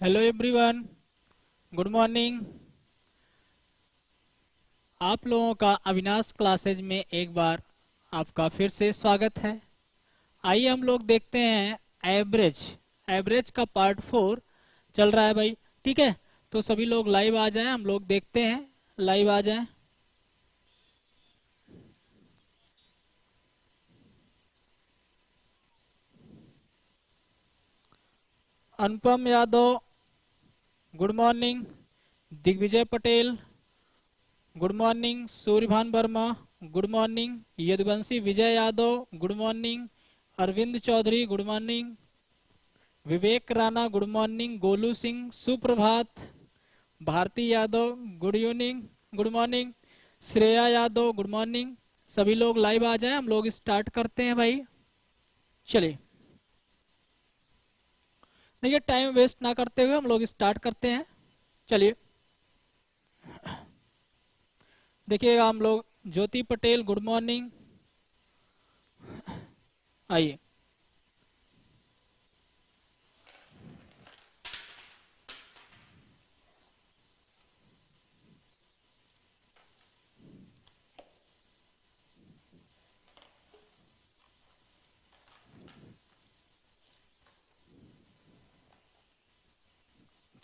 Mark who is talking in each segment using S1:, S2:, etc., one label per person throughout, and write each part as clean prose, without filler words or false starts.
S1: Hello everyone, good morning. आप लोगों का अविनाश क्लासेज में एक बार आपका फिर से स्वागत है। आइए हम लोग देखते हैं एवरेज। एवरेज का पार्ट 4 चल रहा है भाई, ठीक है। तो सभी लोग लाइव आ जाएं, हम लोग देखते हैं, लाइव आ जाएं। Anupam Yadav good morning, Digvijay Patel good morning, Suryabhan Verma good morning, Yaduvanshi Vijay Yadav good morning, Arvind Chaudhary good morning, Vivek Rana good morning, Golu Singh सुप्रभात, Bharti Yadav good evening, good morning, Shreya Yadav good morning. सभी लोग लाइव आ जाएं, हम लोग स्टार्ट करते हैं भाई। चलिए, देखिए टाइम वेस्ट ना करते हुए हम लोग स्टार्ट करते हैं। चलिए देखिएगा, हम लोग ज्योति पटेल गुड मॉर्निंग, आइए।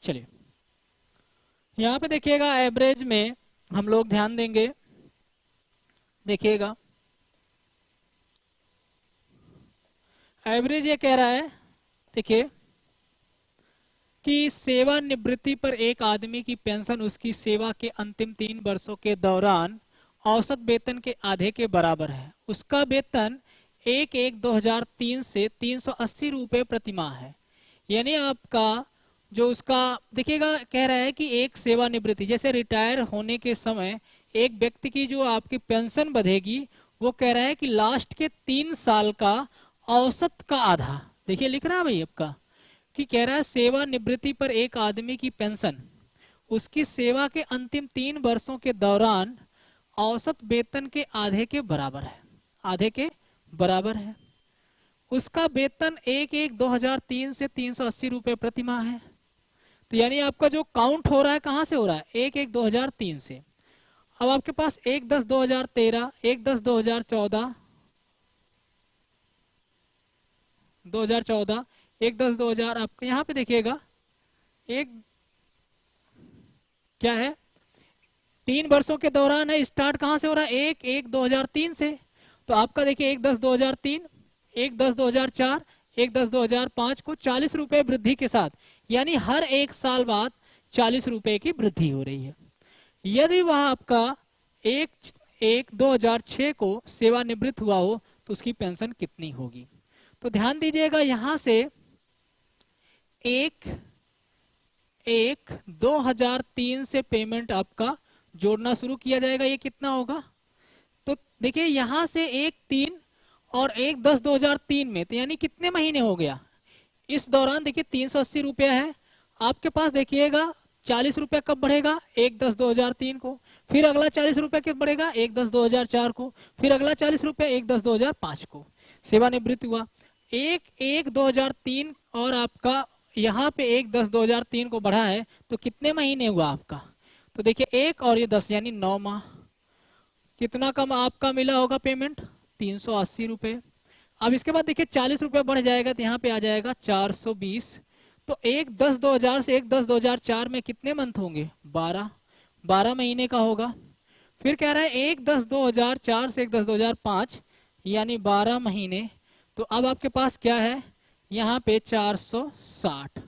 S1: चलिए यहाँ पे देखिएगा, एवरेज में हम लोग ध्यान देंगे। देखिएगा एवरेज ये कह रहा है, देखिए कि सेवानिवृत्ति पर एक आदमी की पेंशन उसकी सेवा के अंतिम 3 वर्षों के दौरान औसत वेतन के आधे के बराबर है। उसका वेतन 1/1/2003 से 380 रुपये प्रतिमाह है। यानी आपका जो उसका देखिएगा, कह रहा है कि एक सेवानिवृत्ति जैसे रिटायर होने के समय एक व्यक्ति की जो आपकी पेंशन बढ़ेगी, वो कह रहा है कि लास्ट के 3 साल का औसत का आधा। देखिए लिख रहा है भाई आपका कि कह रहा है सेवानिवृत्ति पर एक आदमी की पेंशन उसकी सेवा के अंतिम 3 वर्षों के दौरान औसत वेतन के आधे के बराबर है। आधे के बराबर है। उसका वेतन 1/1/2003 से 380 रुपये प्रतिमाह है। तो यानी आपका जो काउंट हो रहा है कहां से हो रहा है, 1/1/2003 से। अब आपके पास 1/10/2013, 1/10/2014, 2014, 1/10/2000 आपके यहाँ पे देखिएगा एक क्या है, 3 वर्षों के दौरान है। स्टार्ट कहां से हो रहा है, 1/1/2003 से। तो आपका देखिए 1/10/2003, 1/10/2004, 1/10/2005 को 40 रुपए वृद्धि के साथ, यानी हर एक साल बाद 40 रुपए की वृद्धि हो रही है। यदि वह आपका 1/1/2006 को सेवानिवृत्त हुआ हो तो उसकी पेंशन कितनी होगी। तो ध्यान दीजिएगा, यहां से 1/1/2003 से पेमेंट आपका जोड़ना शुरू किया जाएगा। ये कितना होगा, तो देखिए यहां से 1/3 और 1/10/2003 में, तो यानी कितने महीने हो गया इस दौरान। देखिए 380 रुपया है आपके पास। देखिएगा 40 रुपया कब बढ़ेगा, 1/10/2003 को। फिर अगला 40 रुपया कब बढ़ेगा, 1/10/2004 को। फिर अगला 40 रुपया 1/10/2005 को सेवानिवृत्त हुआ। 1/1/2003 और आपका यहाँ पे 1/10/2003 को बढ़ा है, तो कितने महीने हुआ आपका। तो देखिए 1 और ये 10 यानी 9 माह। कितना कम आपका मिला होगा पेमेंट, 380 रुपये। अब इसके बाद देखिए 40 रुपये बढ़ जाएगा, तो यहाँ पे आ जाएगा 420। तो 1/10/2000 से 1/10/2004 में कितने मंथ होंगे, 12 महीने का होगा। फिर कह रहा है 1/10/2004 से 1/10/2005 यानी 12 महीने। तो अब आपके पास क्या है, यहाँ पे 460।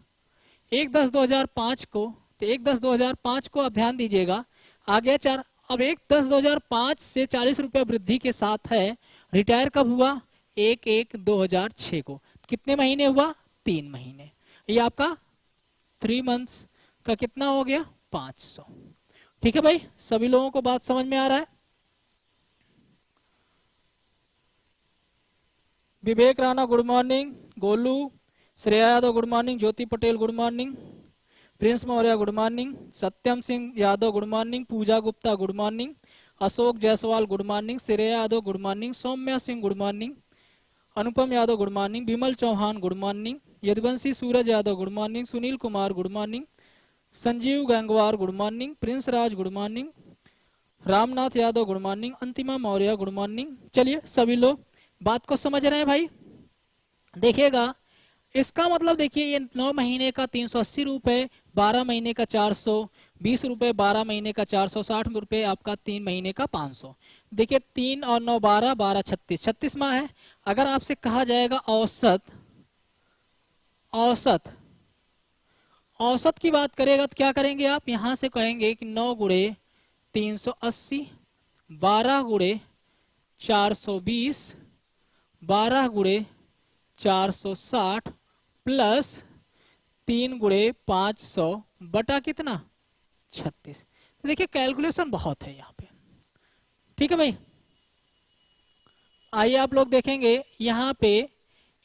S1: 1/10/2005 को, तो 1/10/2005 को आप ध्यान दीजिएगा आ गया 4। अब 1/10/2005 से 40 रुपये वृद्धि के साथ है। रिटायर कब हुआ, 1/1/2006 को। कितने महीने हुआ, 3 महीने। ये आपका 3 मंथ्स का कितना हो गया, 500। ठीक है भाई, सभी लोगों को बात समझ में आ रहा है। Vivek Rana good morning, Golu, Shreya Yadav good morning, Jyoti Patel good morning, Prince Maurya good morning, Satyam Singh Yadav good morning, Pooja Gupta good morning, Ashok Jaiswal good morning, Shreya Yadav good morning, Saumya Singh good morning, Anupam Yadav good morning, Vimal Chauhan good morning, Yaduvanshi Suraj Yadav good morning, Sunil Kumar good morning, Sanjeev Gangwar good morning, Prince Raj good morning, Ramnath Yadav good morning, अंतिमा Maurya good morning. चलिए सभी लोग बात को समझ रहे हैं भाई। देखिएगा इसका मतलब देखिए ये 9 महीने का 380 रुपए, 12 महीने का 420 रुपए, 12 महीने का 460 रुपए, आपका 3 महीने का 500। देखिए 3 और 9 12, 12 36, 36 माह है। अगर आपसे कहा जाएगा औसत, औसत औसत की बात करेगा तो क्या करेंगे आप, यहां से कहेंगे कि 9 गुणे 380, 12 गुणे 420, 12 गुणे 460 प्लस 3 गुणे 500 बटा कितना 36। तो देखिए कैलकुलेशन बहुत है यहाँ पे, ठीक है भाई। आइए आप लोग देखेंगे यहाँ पे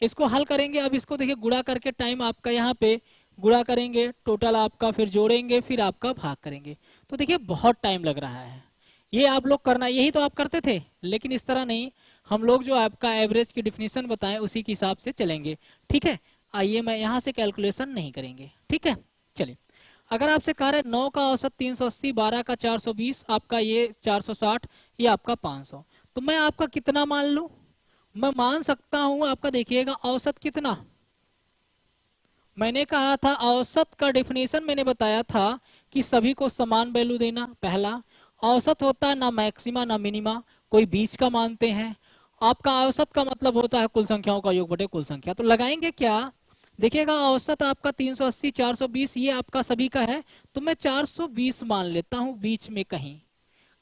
S1: इसको हल करेंगे। अब इसको देखिए गुणा करके टाइम आपका यहाँ पे गुणा करेंगे टोटल आपका, फिर जोड़ेंगे, फिर आपका भाग करेंगे। तो देखिए बहुत टाइम लग रहा है। ये आप लोग करना, यही तो आप करते थे, लेकिन इस तरह नहीं। हम लोग जो आपका एवरेज की डिफिनीशन बताएं उसी के हिसाब से चलेंगे, ठीक है। आइए मैं यहाँ से कैलकुलेशन नहीं करेंगे, ठीक है। चलिए अगर आपसे कह रहे 9 का औसत 380, 12 का 420, आपका ये 460, ये आपका 500, तो मैं आपका कितना मान लूं? मैं मान सकता हूं आपका, देखिएगा औसत कितना, मैंने कहा था औसत का डेफिनेशन मैंने बताया था कि सभी को समान वैल्यू देना। पहला औसत होता है ना मैक्सिमा ना मिनिमा, कोई बीच का मानते हैं। आपका औसत का मतलब होता है कुल संख्याओं का योग बटे कुल संख्या। तो लगाएंगे क्या, देखिएगा औसत आपका 380, 420 ये आपका सभी का है, तो मैं 420 मान लेता हूं बीच में कहीं।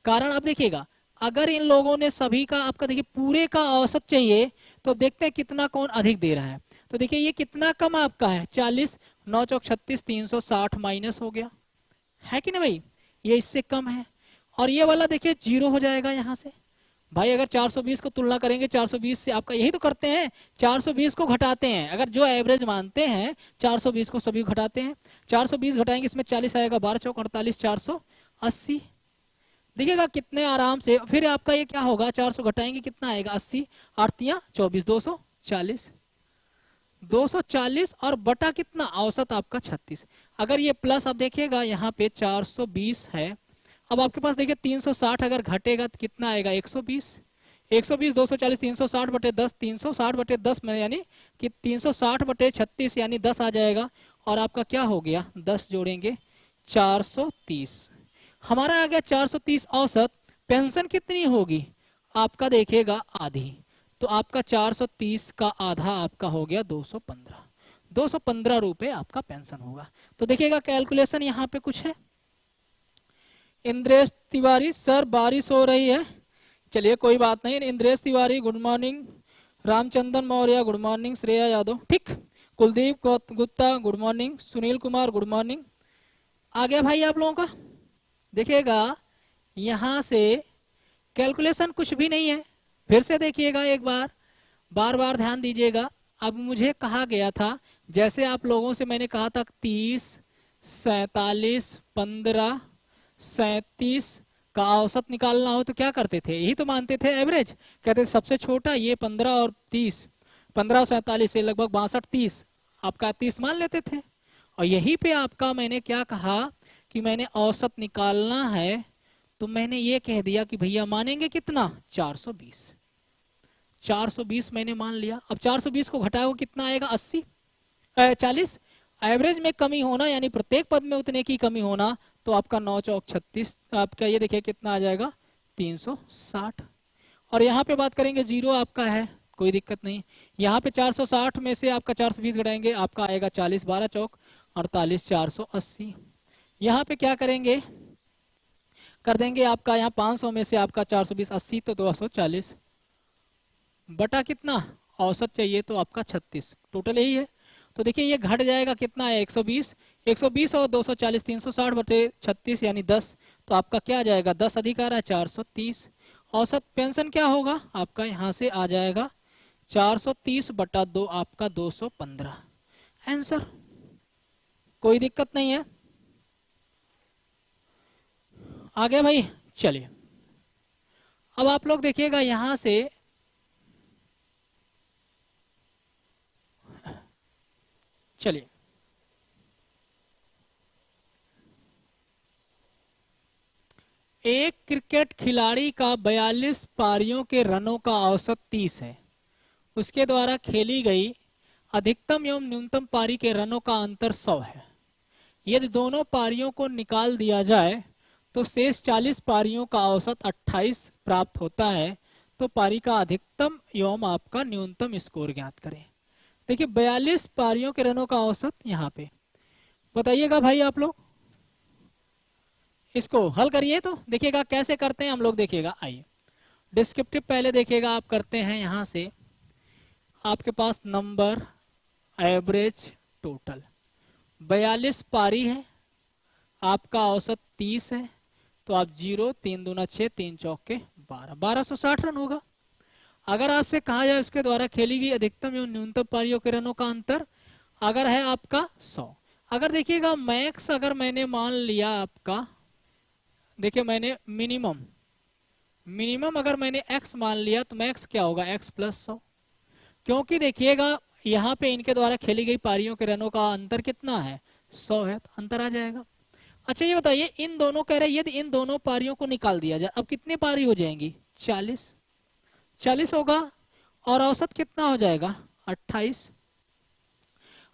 S1: कारण अब देखिएगा अगर इन लोगों ने सभी का आपका देखिए पूरे का औसत चाहिए, तो देखते हैं कितना कौन अधिक दे रहा है। तो देखिए ये कितना कम आपका है, 40, 9 चौक 36, 360 माइनस हो गया, है कि ना भाई, ये इससे कम है। और ये वाला देखिए जीरो हो जाएगा यहाँ से। भाई अगर 420 को तुलना करेंगे 420 से, आपका यही तो करते हैं, 420 को घटाते हैं। अगर जो एवरेज मानते हैं 420 को सभी घटाते हैं। 420 घटाएंगे, इसमें 40 आएगा, 12 चौक 48, 480। देखिएगा कितने आराम से। फिर आपका ये क्या होगा, 400 घटाएंगे कितना आएगा, 80, 8 24, 240, 240 और बटा कितना औसत आपका 36। अगर ये प्लस आप देखिएगा यहाँ पे 420 है, अब आपके पास देखिए 360 अगर घटेगा तो कितना आएगा, 120, 120, 240, 360 बटे 10, 360 बटे 10 में यानी कि 360 बटे 36 यानी 10 आ जाएगा। और आपका क्या हो गया, 10 जोड़ेंगे 430, हमारा आ गया 430 औसत। पेंशन कितनी होगी आपका, देखिएगा आधी, तो आपका 430 का आधा आपका हो गया 215, 215 रुपए आपका पेंशन होगा। तो देखिएगा कैलकुलेशन यहाँ पे कुछ है। इंद्रेश तिवारी सर बारिश हो रही है, चलिए कोई बात नहीं। Indresh Tiwari good morning, Ramachandran Maurya good morning, Shreya Yadav ठीक, Kuldeep Gupta good morning, Sunil Kumar good morning. आ गया भाई आप लोगों का। देखिएगा यहां से कैलकुलेशन कुछ भी नहीं है। फिर से देखिएगा एक बार, बार बार ध्यान दीजिएगा। अब मुझे कहा गया था, जैसे आप लोगों से मैंने कहा था 30, 47, 15, 37 का औसत निकालना हो तो क्या करते थे, यही तो मानते थे एवरेज। कहते थे सबसे छोटा ये 15 और 30, 15 और 47 से लगभग 62, 30 आपका 30 मान लेते थे। और यही पे आपका मैंने क्या कहा कि मैंने औसत निकालना है, तो मैंने ये कह दिया कि भैया मानेंगे कितना, 420, 420 मैंने मान लिया। अब 420 को घटाओ कितना आएगा, 80, 40। एवरेज में कमी होना यानी प्रत्येक पद में उतने की कमी होना, तो आपका 9 चौक 36, आपका ये देखिए कितना आ जाएगा 360। और यहाँ पे बात करेंगे जीरो आपका है, कोई दिक्कत नहीं। यहाँ पे 460 में से आपका 420 घटाएंगे, आपका आएगा 40, 12 चौक 48, 480। यहाँ पे क्या करेंगे, कर देंगे आपका यहाँ 500 में से आपका 420, 80 तो 240 बटा कितना औसत चाहिए तो आपका 36, टोटल यही है। तो देखिए ये घट जाएगा कितना है, 120, 120 और 240, 360 बटे 36 यानी 10, तो आपका क्या आ जाएगा, 10 अधिक आ रहा है 430। औसत पेंशन क्या होगा आपका, यहाँ से आ जाएगा 430 बटा 2 आपका 215 आंसर, कोई दिक्कत नहीं है। आगे भाई चलिए, अब आप लोग देखिएगा यहां से चलिए, एक क्रिकेट खिलाड़ी का 42 पारियों के रनों का औसत 30 है। उसके द्वारा खेली गई अधिकतम एवं न्यूनतम पारी के रनों का अंतर 100 है। यदि दोनों पारियों को निकाल दिया जाए तो शेष 40 पारियों का औसत 28 प्राप्त होता है। तो पारी का अधिकतम एवं आपका न्यूनतम स्कोर ज्ञात करें। देखिए 42 पारियों के रनों का औसत यहाँ पे बताइएगा भाई आप लोग, इसको हल करिए तो देखिएगा कैसे करते हैं हम लोग। देखिएगा, आइए डिस्क्रिप्टिव पहले देखिएगा आप करते हैं। यहां से आपके पास नंबर, एवरेज, टोटल 42 पारी है, आपका औसत 30 है, तो आप 0, 3 दूना 6, 3 चौके 12, 1260 रन होगा। अगर आपसे कहा जाए उसके द्वारा खेली गई अधिकतम एवं न्यूनतम पारियों के रनों का अंतर अगर है आपका 100, अगर देखिएगा मैक्स अगर मैंने मान लिया आपका, देखिए मैंने मिनिमम अगर मैंने x मान लिया तो मैक्स क्या होगा x प्लस 100, क्योंकि देखिएगा यहाँ पे इनके द्वारा खेली गई पारियों के रनों का अंतर कितना है 100 है, तो अंतर आ जाएगा। अच्छा ये बताइए, इन दोनों कह रहे हैं यदि इन दोनों पारियों को निकाल दिया जाए, अब कितनी पारी हो जाएंगी 40 होगा, और औसत कितना हो जाएगा 28।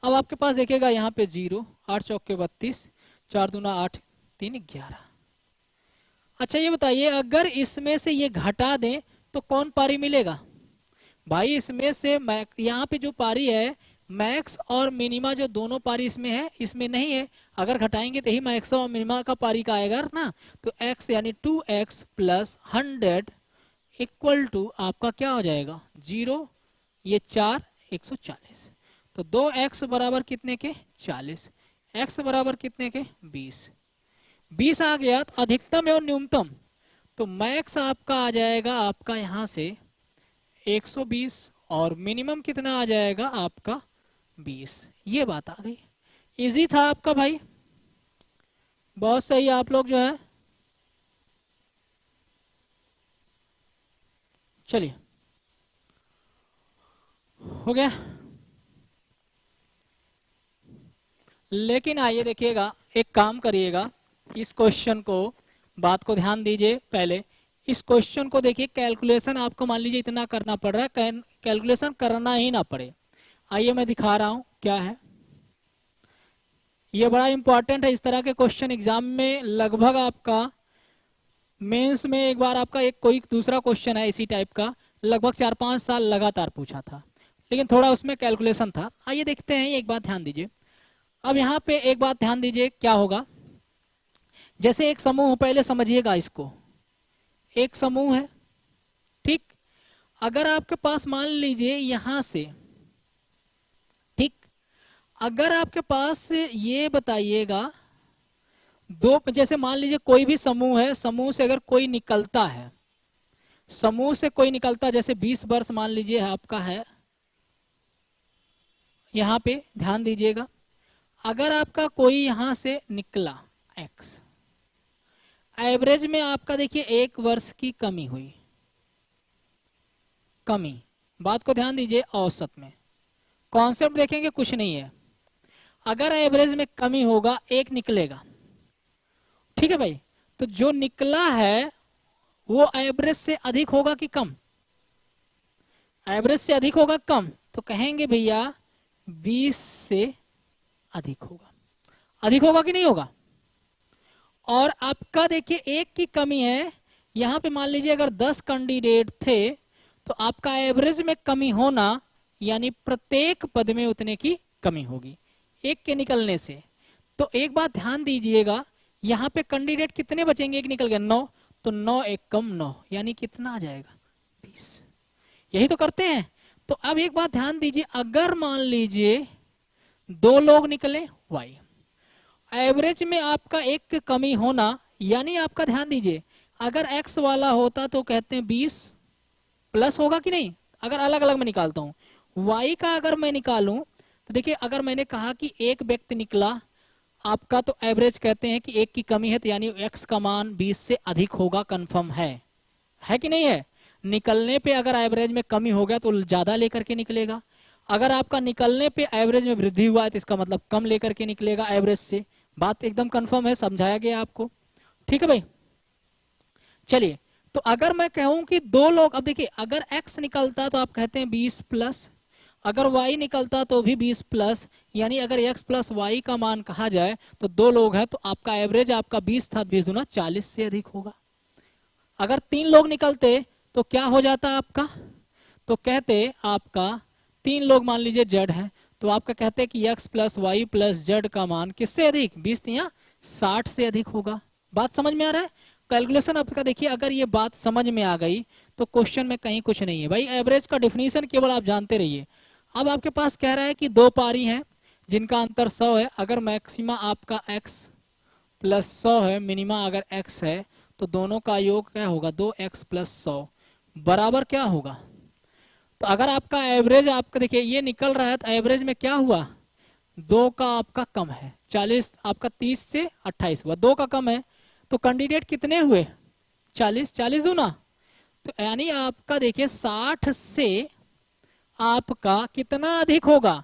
S1: अब आपके पास देखिएगा यहाँ पे 0, 8 चौके 32, 4 दूना 8, 3 11। अच्छा ये बताइए, अगर इसमें से ये घटा दें तो कौन पारी मिलेगा भाई? इसमें से यहाँ पे जो पारी है मैक्स और मिनिमा, जो दोनों पारी इसमें है, इसमें नहीं है। अगर घटाएंगे तो ही मैक्स और मिनिमा का पारी का आएगा ना। तो x यानी 2x प्लस 100 इक्वल टू आपका क्या हो जाएगा 0, ये 4, 140। तो 2x बराबर कितने के 40, x बराबर कितने के 20 आ गया। तो अधिकतम एवं न्यूनतम, तो मैक्स आपका आ जाएगा आपका यहां से 120 और मिनिमम कितना आ जाएगा आपका 20। ये बात आ गई, इजी था आपका भाई, बहुत सही। आप लोग जो है, चलिए हो गया। लेकिन आइए देखिएगा, एक काम करिएगा, इस क्वेश्चन को, बात को ध्यान दीजिए। पहले इस क्वेश्चन को देखिए, कैलकुलेशन आपको मान लीजिए इतना करना पड़ रहा है, कैलकुलेशन करना ही ना पड़े। आइए मैं दिखा रहा हूं क्या है। ये बड़ा इंपॉर्टेंट है, इस तरह के क्वेश्चन एग्जाम में लगभग आपका मेंस में एक बार आपका एक कोई दूसरा क्वेश्चन है इसी टाइप का, लगभग 4-5 साल लगातार पूछा था, लेकिन थोड़ा उसमें कैलकुलेशन था। आइए देखते हैं, एक बात ध्यान दीजिए। अब यहाँ पे एक बात ध्यान दीजिए, क्या होगा, जैसे एक समूह, पहले समझिएगा इसको, एक समूह है, ठीक। अगर आपके पास मान लीजिए यहां से, ठीक, अगर आपके पास ये बताइएगा दो, जैसे मान लीजिए कोई भी समूह है, समूह से अगर कोई निकलता है, समूह से कोई निकलता, जैसे 20 वर्ष मान लीजिए आपका है, यहां पे ध्यान दीजिएगा। अगर आपका कोई यहां से निकला x, एवरेज में आपका देखिए 1 वर्ष की कमी हुई, कमी, बात को ध्यान दीजिए। औसत में कॉन्सेप्ट देखेंगे कुछ नहीं है, अगर एवरेज में कमी होगा, एक निकलेगा, ठीक है भाई। तो जो निकला है वो एवरेज से अधिक होगा कि कम? एवरेज से अधिक होगा कम, तो कहेंगे भैया 20 से अधिक होगा। अधिक होगा कि नहीं होगा? और आपका देखिए एक की कमी है, यहां पे मान लीजिए अगर 10 कैंडिडेट थे तो आपका एवरेज में कमी होना, यानी प्रत्येक पद में उतने की कमी होगी एक के निकलने से। तो एक बात ध्यान दीजिएगा, यहां पे कैंडिडेट कितने बचेंगे, एक निकल गया 9, तो 9 एक कम 9, यानी कितना आ जाएगा 20। यही तो करते हैं। तो अब एक बात ध्यान दीजिए, अगर मान लीजिए 2 लोग निकले y, एवरेज में आपका एक की कमी होना, यानी आपका ध्यान दीजिए, अगर x वाला होता तो कहते हैं 20 प्लस होगा कि नहीं। अगर अलग अलग में निकालता हूं, y का अगर मैं निकालूं तो देखिए, अगर मैंने कहा कि एक व्यक्ति निकला आपका, तो एवरेज कहते हैं कि एक की कमी है, तो यानी x का मान 20 से अधिक होगा, कंफर्म है कि नहीं है। निकलने पे अगर एवरेज में कमी हो गया तो ज्यादा लेकर के निकलेगा। अगर आपका निकलने पे एवरेज में वृद्धि हुआ है तो इसका मतलब कम लेकर के निकलेगा एवरेज से। बात एकदम कंफर्म है, समझाया गया आपको, ठीक है भाई। चलिए, तो अगर मैं कहूं कि दो लोग, अब देखिए अगर x निकलता तो आप कहते हैं 20 प्लस, अगर y निकलता तो भी 20 प्लस, यानी अगर x प्लस वाई का मान कहा जाए तो दो लोग हैं तो आपका एवरेज आपका 20 था, 20 दूना 40 से अधिक होगा। अगर तीन लोग निकलते तो क्या हो जाता आपका, तो कहते आपका तीन लोग मान लीजिए जेड है, तो आपका कहते कि x plus y plus z का मान किससे अधिक, 20 या 60 से अधिक होगा। बात समझ में आ रहा है? कैलकुलेशन आपका देखिए, अगर ये बात समझ में आ गई तो क्वेश्चन में कहीं कुछ नहीं है भाई। एवरेज का डिफिनीशन केवल आप जानते रहिए। अब आपके पास कह रहा है कि दो पारी हैं जिनका अंतर 100 है, अगर मैक्सिमा आपका x प्लस 100 है, मिनिमा अगर x है, तो दोनों का योग क्या होगा, 2x प्लस 100 बराबर क्या होगा। तो अगर आपका एवरेज आपका देखिए ये निकल रहा है तो एवरेज में क्या हुआ, 2 का आपका कम है, 40 आपका 30 से 28 हुआ, 2 का कम है, तो कैंडिडेट कितने हुए, 40, 40 दूना, तो यानी आपका देखिए 60 से आपका कितना अधिक होगा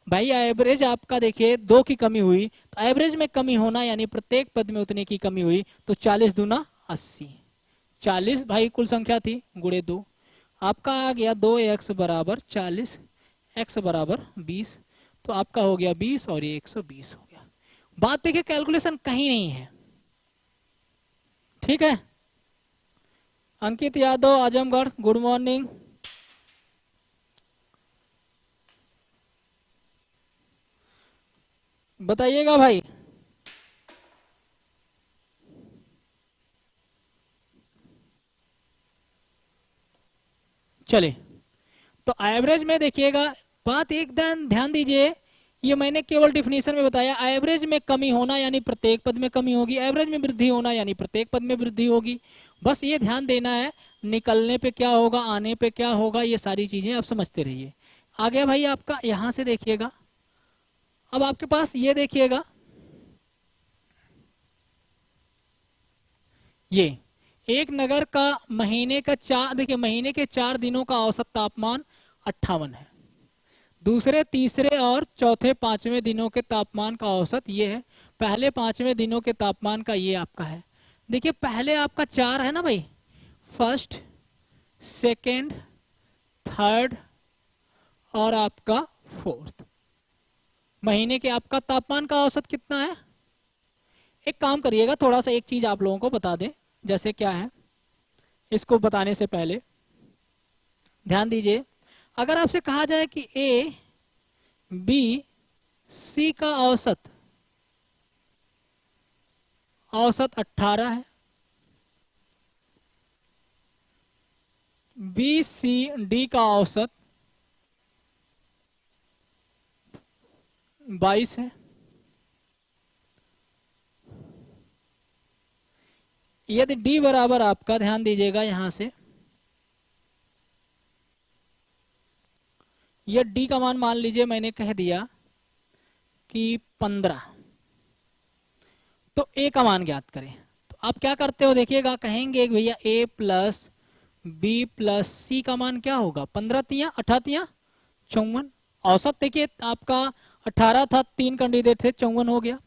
S1: भाई। एवरेज आपका देखिए 2 की कमी हुई, तो एवरेज में कमी होना यानी प्रत्येक पद में उतने की कमी हुई, तो 40 दूना 80, 40 भाई कुल संख्या थी गुणे 2, आपका आ गया 2x बराबर 40, x बराबर 20, तो आपका हो गया 20 और ये 120 हो गया। बात देखिए कैलकुलेशन कहीं नहीं है, ठीक है। Ankit Yadav Azamgarh, good morning. बताइएगा भाई। चले, तो एवरेज में देखिएगा, बात एकदम ध्यान दीजिए, ये मैंने केवल डिफिनीशन में बताया। एवरेज में कमी होना यानी प्रत्येक पद में कमी होगी, एवरेज में वृद्धि होना यानी प्रत्येक पद में वृद्धि होगी। बस ये ध्यान देना है, निकलने पे क्या होगा, आने पे क्या होगा, ये सारी चीजें आप समझते रहिए। आ गया भाई आपका, यहां से देखिएगा, अब आपके पास ये देखिएगा, ये एक नगर का महीने का देखिए महीने के 4 दिनों का औसत तापमान 58 है, दूसरे तीसरे और चौथे पांचवें दिनों के तापमान का औसत ये है, पहले पांचवें दिनों के तापमान का ये आपका है। देखिए पहले आपका 4 है ना भाई, फर्स्ट, सेकेंड, थर्ड और आपका फोर्थ, महीने के आपका तापमान का औसत कितना है। एक काम करिएगा, थोड़ा सा एक चीज आप लोगों को बता दें, जैसे क्या है, इसको बताने से पहले ध्यान दीजिए। अगर आपसे कहा जाए कि ए बी सी का औसत 18 है, बी सी डी का औसत 22 है, यदि डी बराबर आपका, ध्यान दीजिएगा यहां से, ये डी का मान मान लीजिए मैंने कह दिया कि 15, तो ए का मान ज्ञात करें। तो आप क्या करते हो देखिएगा, कहेंगे कि भैया ए प्लस बी प्लस सी का मान क्या होगा, 15 तिया 18 54, औसत देखिए आपका 18 था, 3 कैंडिडेट थे, 54 हो गया।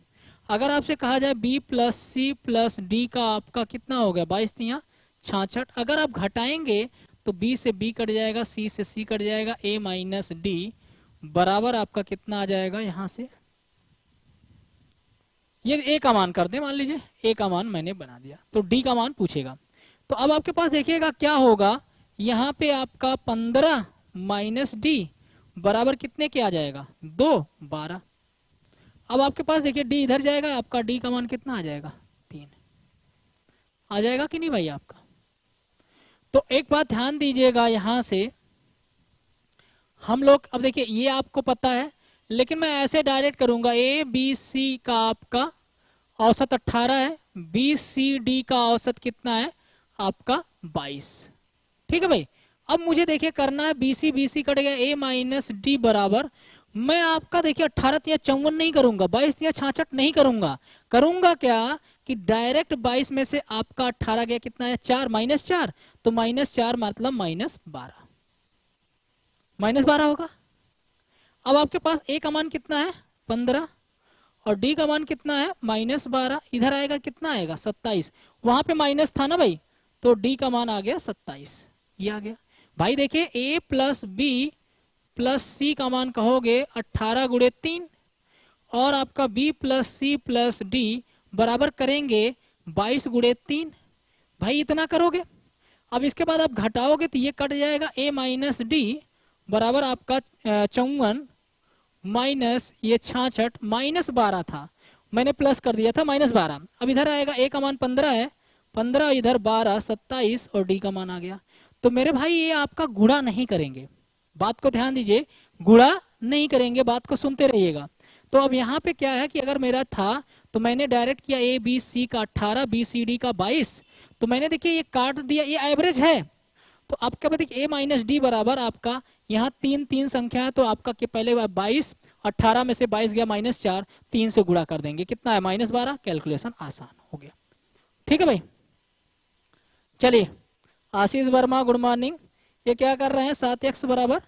S1: अगर आपसे कहा जाए b plus c plus d का आपका कितना हो गया, 22 तिया 66, अगर आप घटाएंगे तो बी से बी कट जाएगा, सी से सी कट जाएगा, ए माइनस डी बराबर आपका कितना आ जाएगा, यहां से ये ए का मान कर दे, मान लीजिए ए का मान मैंने बना दिया, तो डी का मान पूछेगा। तो अब आपके पास देखिएगा क्या होगा, यहाँ पे आपका 15 माइनस डी बराबर कितने के आ जाएगा, 2, 12। अब आपके पास देखिए डी इधर जाएगा, आपका डी का मान कितना आ जाएगा, 3 आ जाएगा कि नहीं भाई आपका। तो एक बात ध्यान दीजिएगा, यहां से हम लोग, अब देखिए ये आपको पता है, लेकिन मैं ऐसे डायरेक्ट करूंगा, ए बी सी का आपका औसत 18 है, बी सी डी का औसत कितना है आपका 22, ठीक है भाई। अब मुझे देखिए करना है बी सी कट गया, ए माइनस डी बराबर, मैं आपका देखिए 18 तिया 54 नहीं करूंगा, 22 तिया 66 नहीं करूंगा, करूंगा क्या कि डायरेक्ट 22 में से आपका 18 गया कितना है, 4 माइनस 4, तो -4 मतलब -12, -12 होगा, अब आपके पास ए का मान कितना है 15 और डी का मान कितना है -12, इधर आएगा कितना आएगा 27, वहां पे माइनस था ना भाई, तो डी का मान आ गया 27, ये आ गया भाई। देखिए a plus b plus c का मान कहोगे 18 गुणे 3 और आपका b plus c plus d बराबर करेंगे 22 गुणे 3, भाई इतना करोगे। अब इसके बाद आप घटाओगे तो ये कट जाएगा a माइनस डी बराबर आपका 54 माइनस ये 66 -12 था, मैंने प्लस कर दिया था -12। अब इधर आएगा a का मान 15 है, 15 इधर 12 27 और d का मान आ गया। तो मेरे भाई ये आपका गुणा नहीं करेंगे, बात को ध्यान दीजिए, गुणा नहीं करेंगे, बात को सुनते रहिएगा। तो अब यहाँ पे क्या है कि अगर मेरा था तो मैंने डायरेक्ट किया ए बी सी का 18 बी सी डी का 22, तो मैंने देखिए ये काट दिया, ये एवरेज है। तो आपका देखिए ए माइनस डी बराबर आपका यहाँ 3 संख्या है, तो आपका के पहले 22, 18 में से 22 गया -4, 3 से गुणा कर देंगे, कितना है -12, कैलकुलेशन आसान हो गया। ठीक है भाई, चलिए आशीष वर्मा गुड मॉर्निंग, ये क्या कर रहे हैं 7x बराबर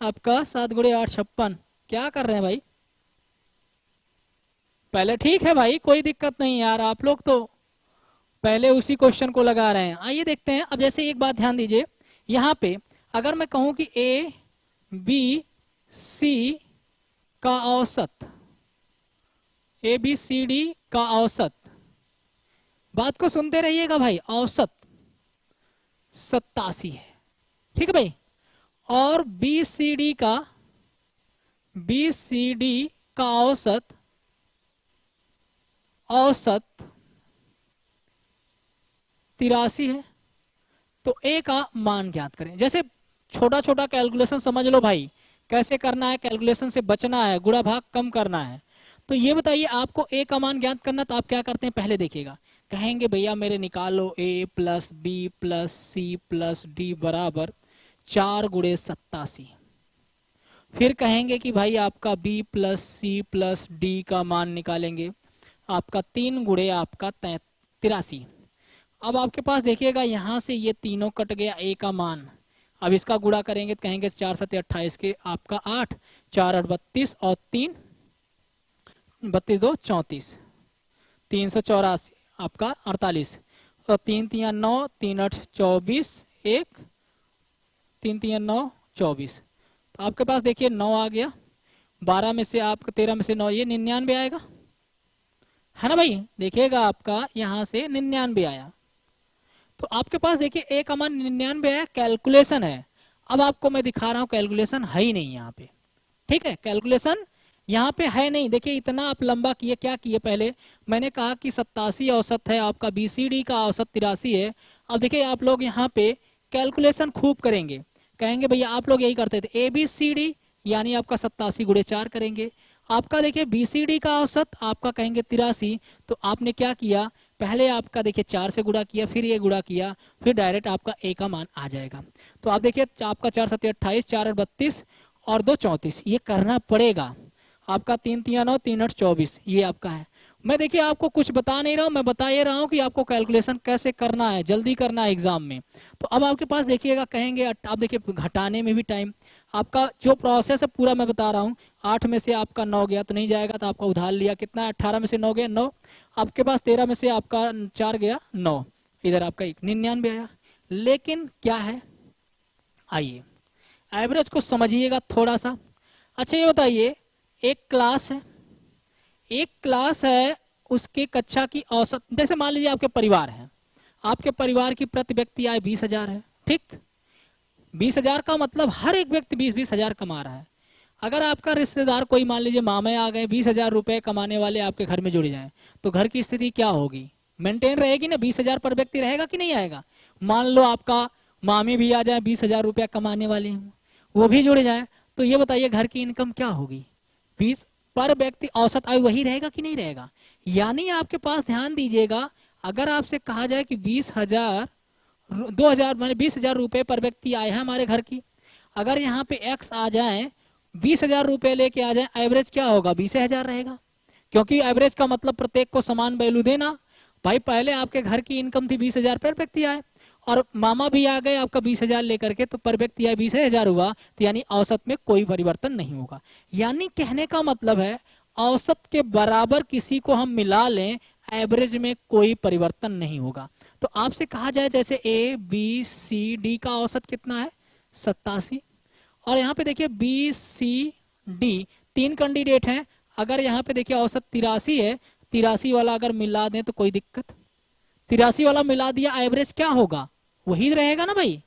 S1: आपका 7 गुणे 8 56, क्या कर रहे हैं भाई पहले? ठीक है भाई कोई दिक्कत नहीं यार, आप लोग तो पहले उसी क्वेश्चन को लगा रहे हैं। आइए देखते हैं। अब जैसे एक बात ध्यान दीजिए, यहाँ पे अगर मैं कहूं कि ए बी सी का औसत, ए बी सी डी का औसत, बात को सुनते रहिएगा भाई, औसत 87 है, ठीक है भाई, और बी सी डी का औसत 83 है। तो ए का मान ज्ञात करें। जैसे छोटा छोटा कैलकुलेशन समझ लो भाई, कैसे करना है, कैलकुलेशन से बचना है, गुणा भाग कम करना है। तो ये बताइए आपको ए का मान ज्ञात करना, तो आप क्या करते हैं पहले देखिएगा, कहेंगे भैया मेरे निकालो a plus b plus c plus d बराबर 4 गुणे 87। फिर कहेंगे कि भाई आपका b plus c plus d का मान निकालेंगे, आपका 3 गुणे आपका 83। अब आपके पास देखिएगा यहाँ से ये तीनों कट गया a का मान, अब इसका गुणा करेंगे तो कहेंगे 4 7 28 के आपका 8, 4 8 32 और 3 32 2 34, 384 आपका 48 और 3 3 9, 3 8 24, 1 3 3 9 24। तो आपके पास देखिए 9 आ गया, 12 में से आपका 13 में से 9, ये 99 आएगा, है ना भाई। देखिएगा आपका यहाँ से 99 आया। तो आपके पास देखिए ए का मान 99 आया, कैलकुलेशन है। अब आपको मैं दिखा रहा हूँ कैलकुलेशन है ही नहीं यहाँ पे, ठीक है, कैलकुलेशन यहाँ पे है नहीं। देखिए इतना आप लंबा किए, क्या किए पहले मैंने कहा कि 87 औसत है आपका, बीसीडी का औसत 83 है। अब देखिए आप लोग यहाँ पे कैलकुलेशन खूब करेंगे, कहेंगे भैया आप लोग यही करते थे, ए बी सी डी यानी आपका 87 गुणे 4 करेंगे। आपका देखिए बीसीडी का औसत आपका कहेंगे 83, तो आपने क्या किया, पहले आपका देखिए 4 से गुणा किया, फिर ये गुणा किया, फिर डायरेक्ट आपका ए का मान आ जाएगा। तो आप देखिए आपका 4 7 28, 4 8 32 और 2 34, ये करना पड़ेगा आपका। 3 3 9, 3 8 24, ये आपका है। मैं देखिए आपको कुछ बता नहीं रहा हूँ, मैं बता ये रहा हूँ कि आपको कैलकुलेशन कैसे करना है, जल्दी करना है एग्जाम में। तो अब आपके पास देखिएगा कहेंगे, आप देखिए घटाने में भी टाइम, आपका जो प्रोसेस है पूरा मैं बता रहा हूँ। 8 में से आपका 9 गया तो नहीं जाएगा, तो आपका उधार लिया कितना है, 18 में से 9 गया 9, आपके पास 13 में से आपका 4 गया 9, इधर आपका 99 आया। लेकिन क्या है, आइए एवरेज को समझिएगा थोड़ा सा। अच्छा ये बताइए, एक क्लास है उसके कक्षा की औसत, जैसे मान लीजिए आपके परिवार है, आपके परिवार की प्रति व्यक्ति आय 20,000 है, ठीक, 20,000 का मतलब हर एक व्यक्ति 20-20 हजार कमा रहा है। अगर आपका रिश्तेदार कोई मान लीजिए मामे आ गए, 20,000 रुपए कमाने वाले आपके घर में जुड़ जाएं, तो घर की स्थिति क्या होगी, मेंटेन रहेगी ना, 20,000 पर व्यक्ति रहेगा कि नहीं आएगा। मान लो आपका मामी भी आ जाए 20,000 रुपया कमाने वाली हूँ, वो भी जुड़ जाए, तो ये बताइए घर की इनकम क्या होगी, 20 पर व्यक्ति औसत आय वही रहेगा कि नहीं रहेगा। यानी आपके पास ध्यान दीजिएगा, अगर आपसे कहा जाए कि 20,000 2,000 माने 20,000 रुपए पर व्यक्ति आए हैं हमारे घर की, अगर यहाँ पे x आ जाए 20,000 रुपए लेके आ जाए, एवरेज क्या होगा 20,000 रहेगा, क्योंकि एवरेज का मतलब प्रत्येक को समान वैल्यू देना। भाई पहले आपके घर की इनकम थी 20,000 पर व्यक्ति आए, और मामा भी आ गए आपका 20,000 लेकर के, तो पर व्यक्ति यह 20,000 हुआ, तो यानी औसत में कोई परिवर्तन नहीं होगा। यानी कहने का मतलब है औसत के बराबर किसी को हम मिला लें, एवरेज में कोई परिवर्तन नहीं होगा। तो आपसे कहा जाए जैसे ए बी सी डी का औसत कितना है 87, और यहाँ पे देखिए बी सी डी 3 कैंडिडेट हैं, अगर यहाँ पे देखिए औसत 83 है, 83 वाला अगर मिला दें तो कोई दिक्कत, 83 वाला मिला दिया, एवरेज क्या होगा वही रहेगा ना भाई,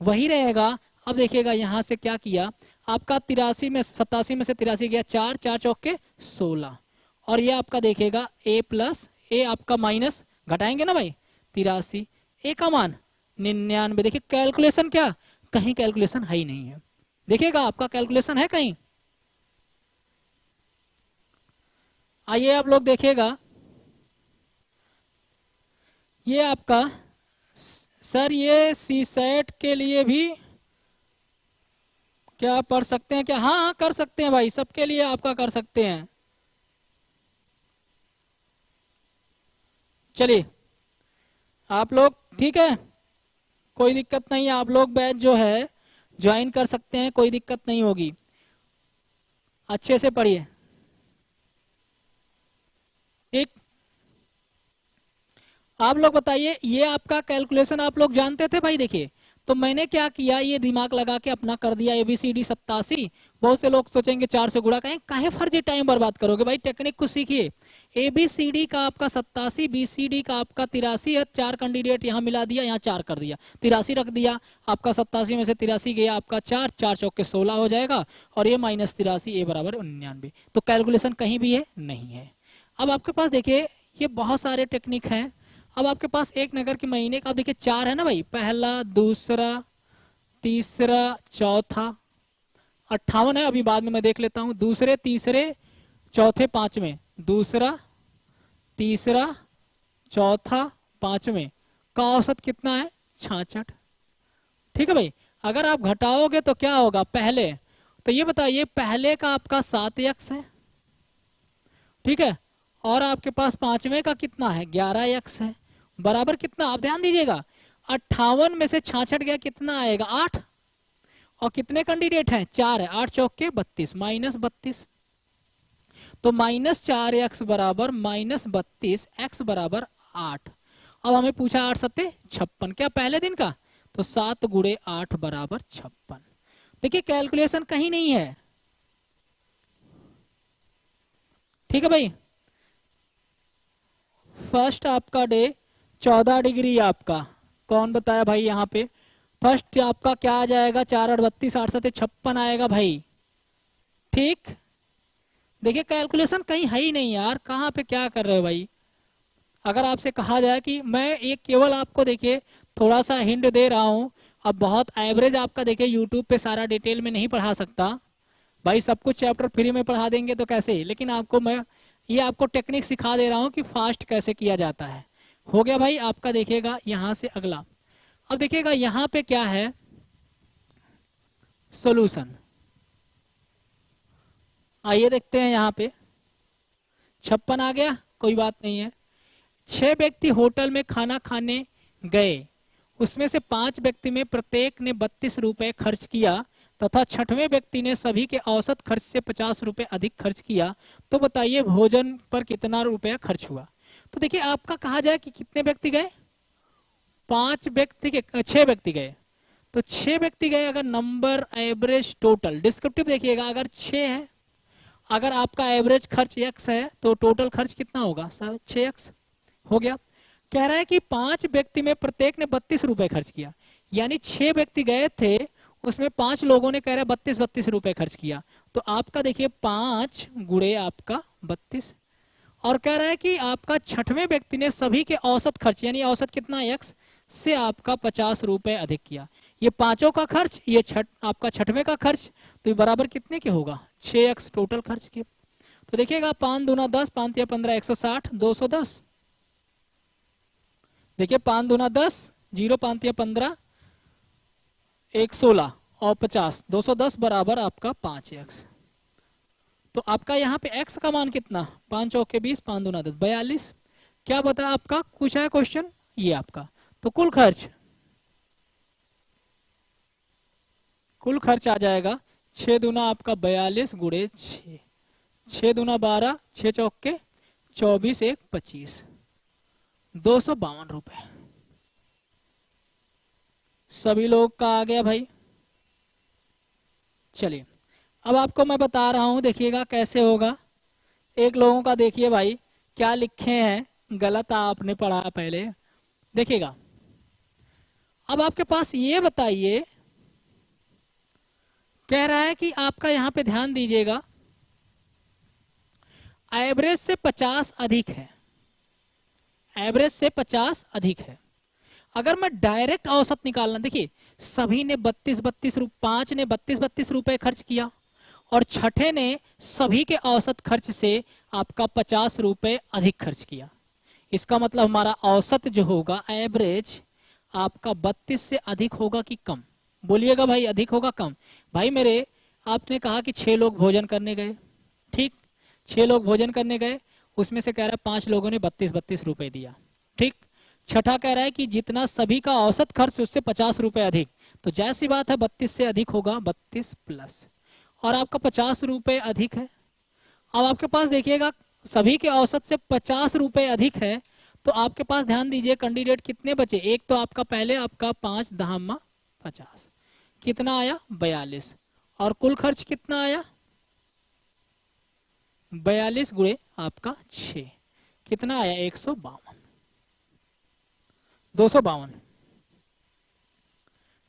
S1: वही रहेगा। अब देखिएगा यहाँ से क्या किया आपका 83 में 87 में से 83 गया 4, 4 चौके 16, और ये आपका देखेगा a प्लस ए आपका माइनस घटाएंगे ना भाई 83, ए का मान 99। देखिए कैलकुलेशन क्या, कहीं कैलकुलेशन है ही नहीं है, देखिएगा आपका कैलकुलेशन है कहीं, आइए आप लोग देखिएगा ये आपका सर ये सी सेट के लिए भी क्या पढ़ सकते हैं क्या? हाँ हाँ कर सकते हैं भाई, सबके लिए आपका कर सकते हैं। चलिए आप लोग ठीक है, कोई दिक्कत नहीं है, आप लोग बैच जो है ज्वाइन कर सकते हैं, कोई दिक्कत नहीं होगी, अच्छे से पढ़िए ठीक। आप लोग बताइए ये आपका कैलकुलेशन आप लोग जानते थे भाई? देखिए तो मैंने क्या किया, ये दिमाग लगा के अपना कर दिया ABCD 87। बहुत से लोग सोचेंगे 4 से गुणा करें, काहे फर्जी टाइम बर्बाद करोगे भाई, टेक्निक को सीखिए। ABCD का आपका 87, BCD का आपका 83 है, 4 कैंडिडेट यहाँ मिला दिया, यहाँ 4 कर दिया, 83 रख दिया, आपका 87 में से 83 गया आपका 4, 4 चौके 16 हो जाएगा, और ये माइनस 83 ए बराबर 99। तो कैलकुलेशन कहीं भी है नहीं है। अब आपके पास देखिए ये बहुत सारे टेक्निक हैं। अब आपके पास एक नगर के महीने का, अब देखिए 4 है ना भाई, पहला दूसरा तीसरा चौथा, 58 है, अभी बाद में मैं देख लेता हूं, दूसरे तीसरे चौथे पांचवें, दूसरा तीसरा चौथा पांचवें का औसत कितना है 66। ठीक है भाई, अगर आप घटाओगे तो क्या होगा पहले, तो ये बताइए पहले का आपका 7x है, ठीक है, और आपके पास पांचवें का कितना है 11x है, बराबर कितना, आप ध्यान दीजिएगा 58 में से 66 गया कितना आएगा 8, और कितने कैंडिडेट हैं 4 है, 8 चौके 32 माइनस 32, तो -4x बराबर -32, x बराबर 8। अब हमें पूछा 8 सत्ते 56, क्या पहले दिन का, तो 7 गुणे 8 बराबर 56। देखिए कैलकुलेशन कहीं नहीं है, ठीक है भाई। फर्स्ट आपका डे 14 डिग्री आपका, कौन बताया भाई यहाँ पे, फर्स्ट आपका क्या आ जाएगा 4 8 32, 8 7 56 आएगा भाई, ठीक। देखिए कैलकुलेशन कहीं है ही नहीं यार, कहाँ पे क्या कर रहे हो भाई। अगर आपसे कहा जाए कि मैं एक केवल आपको देखिए थोड़ा सा हिंट दे रहा हूँ, अब बहुत एवरेज आपका देखिए यूट्यूब पे सारा डिटेल में नहीं पढ़ा सकता भाई, सब कुछ चैप्टर फ्री में पढ़ा देंगे तो कैसे, लेकिन आपको मैं ये आपको टेक्निक सिखा दे रहा हूँ कि फास्ट कैसे किया जाता है। हो गया भाई आपका, देखिएगा यहाँ से अगला, अब देखिएगा यहाँ पे क्या है सॉल्यूशन, आइए देखते हैं यहाँ पे 56 आ गया, कोई बात नहीं है। 6 व्यक्ति होटल में खाना खाने गए, उसमें से 5 व्यक्ति में प्रत्येक ने 32 रुपए खर्च किया तथा 6वें व्यक्ति ने सभी के औसत खर्च से 50 रुपए अधिक खर्च किया, तो बताइए भोजन पर कितना रुपया खर्च हुआ। तो देखिए आपका कहा जाए कि कितने व्यक्ति गए, 5 व्यक्ति के 6 व्यक्ति गए, तो 6 व्यक्ति गए, अगर नंबर एवरेज टोटल डिस्क्रिप्टिव देखिएगा, अगर 6 है, अगर आपका एवरेज खर्च x है तो टोटल खर्च कितना होगा 6x हो गया। कह रहा है कि 5 व्यक्ति में प्रत्येक ने 32 रुपए खर्च किया, यानी 6 व्यक्ति गए थे, उसमें 5 लोगों ने कह रहा है 32 रुपए खर्च किया, तो आपका देखिए 5 गुणे आपका 32, और कह रहा है कि आपका 6वें व्यक्ति ने सभी के औसत खर्च, यानी औसत कितना x से आपका 50 रुपए अधिक किया, ये पांचों का खर्च, ये आपका 6वें का खर्च, तो ये बराबर कितने के होगा 6x टोटल खर्च के। तो देखिएगा 5 दूना 10, 5 या 15 160, 210, देखिए 5 दूना 10, 0 5 या 15 116 और 50, 210 बराबर आपका 5x। तो आपका यहाँ पे x का मान कितना, 5 चौके 20, 5 दूना 10 42, क्या बता आपका पूछा है क्वेश्चन ये आपका, तो कुल खर्च कुल खर्च आ जाएगा 6 दूना आपका 42 गुणे 6, 6 दूना 12, 6 चौके 24, 1 25, 252 रुपए। सभी लोग का आ गया भाई। चलिए अब आपको मैं बता रहा हूं, देखिएगा कैसे होगा। एक लोगों का देखिए भाई क्या लिखे हैं, गलत आपने पढ़ा पहले, देखिएगा। अब आपके पास ये बताइए, कह रहा है कि आपका यहां पे ध्यान दीजिएगा, एवरेज से 50 अधिक है, एवरेज से 50 अधिक है। अगर मैं डायरेक्ट औसत निकालना, देखिए सभी ने 32 रुपए, 5 ने 32 रुपए खर्च किया और छठे ने सभी के औसत खर्च से आपका 50 रुपए अधिक खर्च किया। इसका मतलब हमारा औसत जो होगा, एवरेज आपका 32 से अधिक होगा कि कम? बोलिएगा भाई, अधिक होगा कम? भाई मेरे, आपने कहा कि 6 लोग भोजन करने गए, ठीक, 6 लोग भोजन करने गए, उसमें से कह रहा है 5 लोगों ने 32 रुपए दिया, ठीक। छठा कह रहा है कि जितना सभी का औसत खर्च उससे 50 रुपए अधिक, तो जैसी बात है 32 से अधिक होगा, 32 प्लस, और आपका 50 रुपए अधिक है। अब आपके पास देखिएगा सभी के औसत से 50 रुपए अधिक है, तो आपके पास ध्यान दीजिए कैंडिडेट कितने बचे। एक तो आपका पहले आपका 5 दहम्मा 50, कितना आया 42, और कुल खर्च कितना आया 42 गुणे आपका 6, कितना आया 152, 252।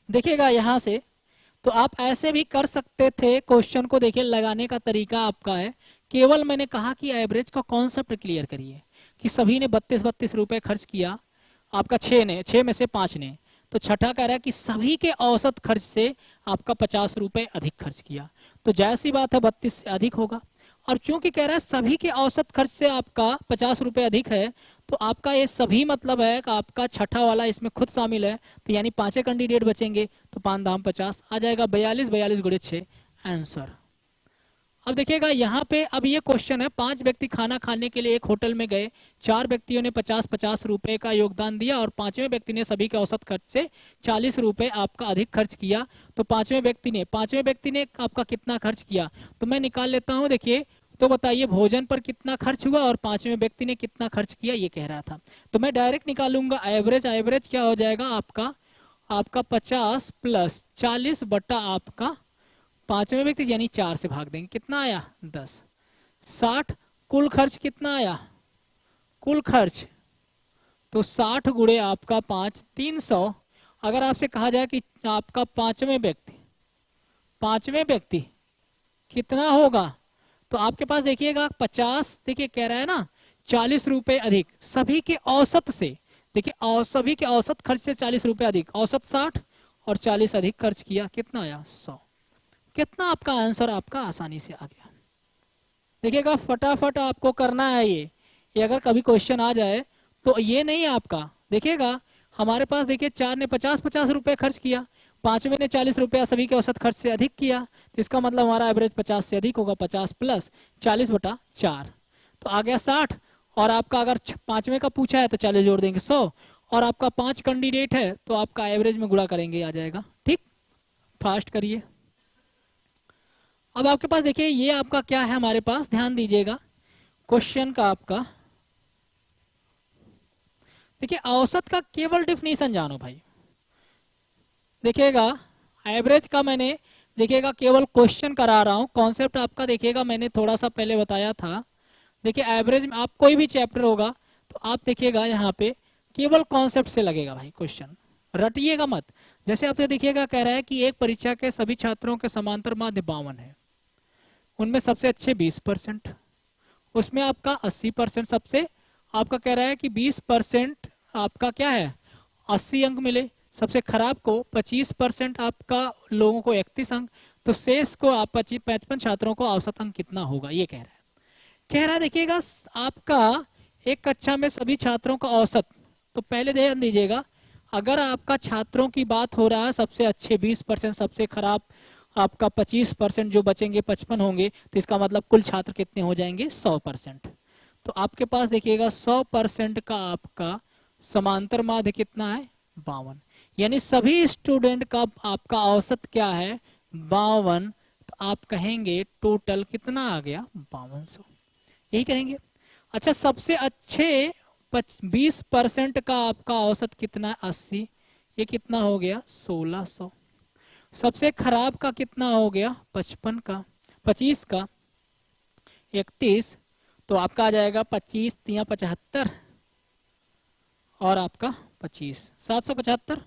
S1: देखिएगा यहां से, तो आप ऐसे भी कर सकते थे क्वेश्चन को। देखिए लगाने का तरीका आपका है, केवल मैंने कहा कि एवरेज का कॉन्सेप्ट क्लियर करिए कि सभी ने 32 रुपए खर्च किया, आपका 6 में से 5 ने, तो छठा कह रहा है कि सभी के औसत खर्च से आपका 50 रुपए अधिक खर्च किया, तो जैसी बात है 32 से अधिक होगा। और चूंकि कह रहा है सभी के औसत खर्च से आपका 50 रुपए अधिक है, तो आपका ये सभी मतलब है कि आपका छठा वाला इसमें खुद शामिल है, तो यानी 5 कैंडिडेट बचेंगे, तो 5 दाम 50 आ जाएगा 42, 42 गुणे 6 आंसर। अब देखिएगा यहाँ पे, अब ये क्वेश्चन है, 5 व्यक्ति खाना खाने के लिए एक होटल में गए, 4 व्यक्तियों ने 50-50 रुपए का योगदान दिया और 5वें व्यक्ति ने सभी के औसत खर्च से 40 रुपए आपका अधिक खर्च किया, तो 5वें व्यक्ति ने आपका कितना खर्च किया, तो मैं निकाल लेता हूँ। देखिए तो बताइए भोजन पर कितना खर्च हुआ और 5वें व्यक्ति ने कितना खर्च किया, ये कह रहा था। तो मैं डायरेक्ट निकालूंगा एवरेज, एवरेज क्या हो जाएगा आपका 50 प्लस 40 बटा आपका 5वें व्यक्ति, यानी 4 से भाग देंगे, कितना आया 10, 60। कुल खर्च कितना आया, कुल खर्च तो 60 गुणे आपका 5, 300। अगर आपसे कहा जाए कि आपका 5वें व्यक्ति कितना होगा, तो आपके पास देखिएगा 50, देखिए कह रहा है ना 40 रुपए अधिक सभी के औसत से, देखिए सभी के औसत खर्च से 40 रुपए अधिक, औसत 60 और 40 अधिक खर्च किया, कितना आया 100। कितना आपका आंसर आपका आसानी से आ गया। देखिएगा फटाफट आपको करना है ये अगर कभी क्वेश्चन आ जाए तो ये नहीं आपका, देखिएगा हमारे पास देखिए 4 ने 50-50 रुपए खर्च किया, 5वें ने 40 रुपया सभी के औसत खर्च से अधिक किया, तो इसका मतलब हमारा एवरेज 50 से अधिक होगा, 50 प्लस 40 बटा 4, तो आ गया 60। और आपका अगर 5वें का पूछा है तो 40 जोड़ देंगे 100, और आपका 5 कैंडिडेट है तो आपका एवरेज में गुणा करेंगे आ जाएगा, ठीक। फास्ट करिए। अब आपके पास देखिए ये आपका क्या है, हमारे पास ध्यान दीजिएगा क्वेश्चन का आपका, देखिए औसत का केवल डिफिनीशन जानो भाई। देखिएगा एवरेज का मैंने, देखिएगा केवल क्वेश्चन करा रहा हूं, कॉन्सेप्ट आपका देखिएगा मैंने थोड़ा सा पहले बताया था। देखिए एवरेज में आप कोई भी चैप्टर होगा तो आप देखिएगा यहाँ पे केवल कॉन्सेप्ट से लगेगा भाई क्वेश्चन, रटिएगा मत। जैसे आपसे देखिएगा कह रहा है कि एक परीक्षा के सभी छात्रों के समांतर माध्य 52 है, उनमें सबसे अच्छे 20%, उसमें आपका 80%, सबसे आपका कह रहा है कि 20% आपका क्या है 80 अंक मिले, सबसे खराब को 25% आपका लोगों को 31 अंक, तो शेष को आप 55 छात्रों को औसत अंक कितना होगा, ये कह रहा है। देखिएगा आपका एक कक्षा में सभी छात्रों का औसत, तो पहले ध्यान दीजिएगा अगर आपका छात्रों की बात हो रहा है सबसे अच्छे 20%, सबसे खराब आपका 25%, जो बचेंगे 55 होंगे, तो इसका मतलब कुल छात्र कितने हो जाएंगे 100%। तो आपके पास देखिएगा 100% का आपका समांतर माध्य कितना है 52, यानी सभी स्टूडेंट का आपका औसत क्या है 52, तो आप कहेंगे टोटल कितना आ गया 5200, यही करेंगे। अच्छा, सबसे अच्छे 20% का आपका औसत कितना है 80, ये कितना हो गया 1600। सबसे खराब का कितना हो गया 55 का, 25 का 31, तो आपका आ जाएगा 25 तिया 75 और आपका 25 775,